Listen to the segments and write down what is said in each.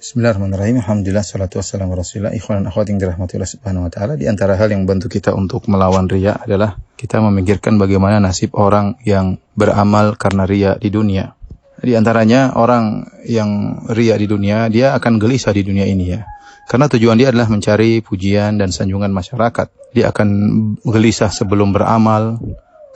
Bismillahirrahmanirrahim. Alhamdulillah, salatu wassalamu ala Rasulillah. Ikhwan dan akhwat yang dirahmati Allah Subhanahu wa taala, di antara hal yang membantu kita untuk melawan riya adalah kita memikirkan bagaimana nasib orang yang beramal karena riya di dunia. Di antaranya orang yang riya di dunia, dia akan gelisah di dunia ini ya. Karena tujuan dia adalah mencari pujian dan sanjungan masyarakat. Dia akan gelisah sebelum beramal,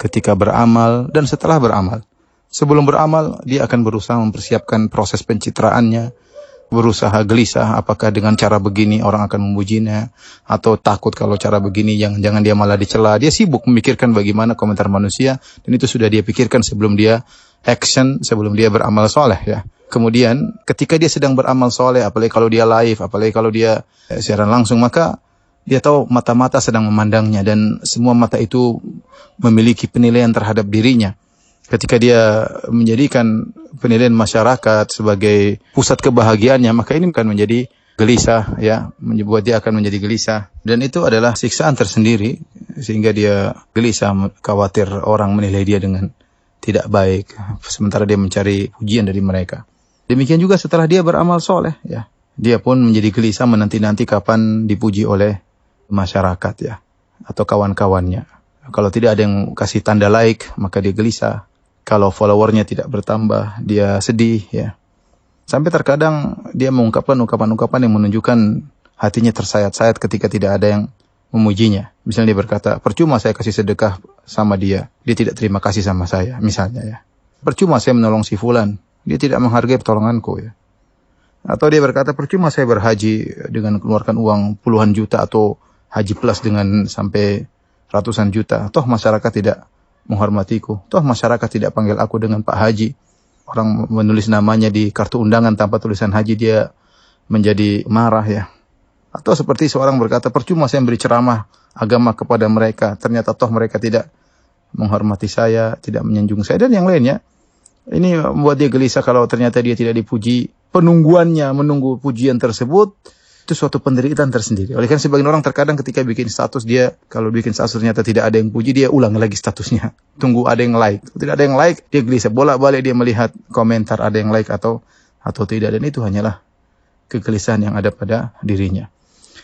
ketika beramal, dan setelah beramal. Sebelum beramal, dia akan berusaha mempersiapkan proses pencitraannya, berusaha gelisah apakah dengan cara begini orang akan memujinya, atau takut kalau cara begini jangan dia malah dicela. Dia sibuk memikirkan bagaimana komentar manusia, dan itu sudah dia pikirkan sebelum dia action, sebelum dia beramal soleh ya. Kemudian ketika dia sedang beramal soleh, apalagi kalau dia live, apalagi kalau dia siaran langsung, maka dia tahu mata-mata sedang memandangnya, dan semua mata itu memiliki penilaian terhadap dirinya. Ketika dia menjadikan penilaian masyarakat sebagai pusat kebahagiaannya, maka ini akan menjadi gelisah ya, membuat dia akan menjadi gelisah, dan itu adalah siksaan tersendiri sehingga dia gelisah, khawatir orang menilai dia dengan tidak baik sementara dia mencari pujian dari mereka. Demikian juga setelah dia beramal soleh ya, dia pun menjadi gelisah menanti-nanti kapan dipuji oleh masyarakat ya, atau kawan-kawannya. Kalau tidak ada yang kasih tanda like, maka dia gelisah. Kalau followernya tidak bertambah, dia sedih ya. Sampai terkadang dia mengungkapkan ucapan-ucapan yang menunjukkan hatinya tersayat-sayat ketika tidak ada yang memujinya. Misalnya dia berkata, percuma saya kasih sedekah sama dia tidak terima kasih sama saya, misalnya ya. Percuma saya menolong si fulan, dia tidak menghargai pertolonganku ya. Atau dia berkata, percuma saya berhaji dengan mengeluarkan uang puluhan juta, atau haji plus dengan sampai ratusan juta, toh masyarakat tidak menghormatiku, toh masyarakat tidak panggil aku dengan Pak Haji. Orang menulis namanya di kartu undangan tanpa tulisan haji, dia menjadi marah ya. Atau seperti seorang berkata, percuma saya memberi ceramah agama kepada mereka, ternyata toh mereka tidak menghormati saya, tidak menyanjung saya, dan yang lainnya. Ini membuat dia gelisah kalau ternyata dia tidak dipuji. Penungguannya menunggu pujian tersebut, itu suatu penderitaan tersendiri. Oleh karena sebagian orang terkadang ketika bikin status, dia kalau bikin status ternyata tidak ada yang puji, dia ulang lagi statusnya. Tunggu ada yang like. Tidak ada yang like, dia gelisah. Bolak-balik dia melihat komentar ada yang like atau tidak. Dan itu hanyalah kegelisahan yang ada pada dirinya.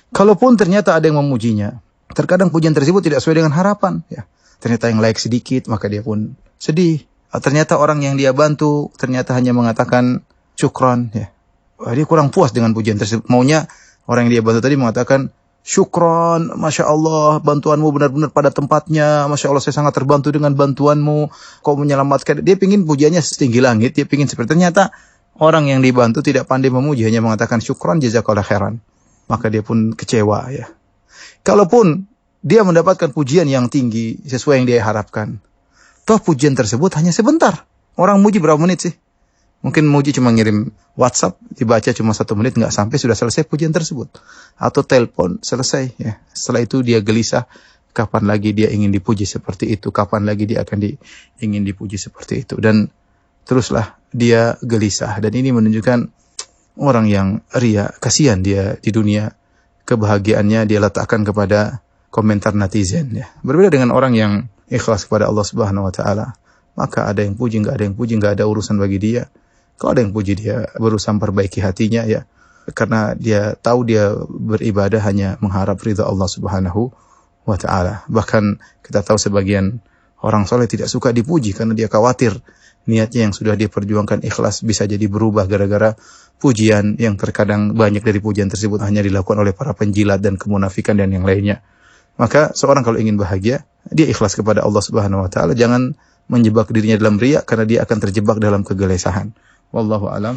Kalaupun ternyata ada yang memujinya, terkadang pujian tersebut tidak sesuai dengan harapan. Ya. Ternyata yang like sedikit, maka dia pun sedih. Ternyata orang yang dia bantu, ternyata hanya mengatakan syukron. Ya. Dia kurang puas dengan pujian tersebut. Maunya orang yang dia bantu tadi mengatakan, syukron, Masya Allah, bantuanmu benar-benar pada tempatnya. Masya Allah, saya sangat terbantu dengan bantuanmu. Kau menyelamatkan. Dia ingin pujiannya setinggi langit. Dia ingin seperti, ternyata orang yang dibantu tidak pandai memuji, hanya mengatakan syukron, jazakallah khairan. Maka dia pun kecewa ya. Kalaupun dia mendapatkan pujian yang tinggi, sesuai yang dia harapkan, toh pujian tersebut hanya sebentar. Orang muji berapa menit sih? Mungkin muji cuma ngirim WhatsApp, dibaca cuma 1 menit, nggak sampai sudah selesai pujian tersebut. Atau telepon, selesai ya. Setelah itu dia gelisah, kapan lagi dia ingin dipuji seperti itu, kapan lagi dia akan ingin dipuji seperti itu. Dan teruslah dia gelisah. Dan ini menunjukkan orang yang riya, kasihan dia di dunia, kebahagiaannya dia letakkan kepada komentar netizen ya. Berbeda dengan orang yang ikhlas kepada Allah Subhanahu wa taala. Maka ada yang puji, nggak ada yang puji, nggak ada urusan bagi dia. Kalau ada yang puji, dia berusaha memperbaiki hatinya ya, karena dia tahu dia beribadah hanya mengharap ridha Allah Subhanahu wa taala. Bahkan kita tahu sebagian orang soleh tidak suka dipuji karena dia khawatir niatnya yang sudah dia perjuangkan ikhlas bisa jadi berubah gara-gara pujian yang terkadang banyak dari pujian tersebut hanya dilakukan oleh para penjilat dan kemunafikan dan yang lainnya. Maka seorang kalau ingin bahagia, dia ikhlas kepada Allah Subhanahu wa taala, jangan menjebak dirinya dalam riya, karena dia akan terjebak dalam kegelisahan. Wallahu alam.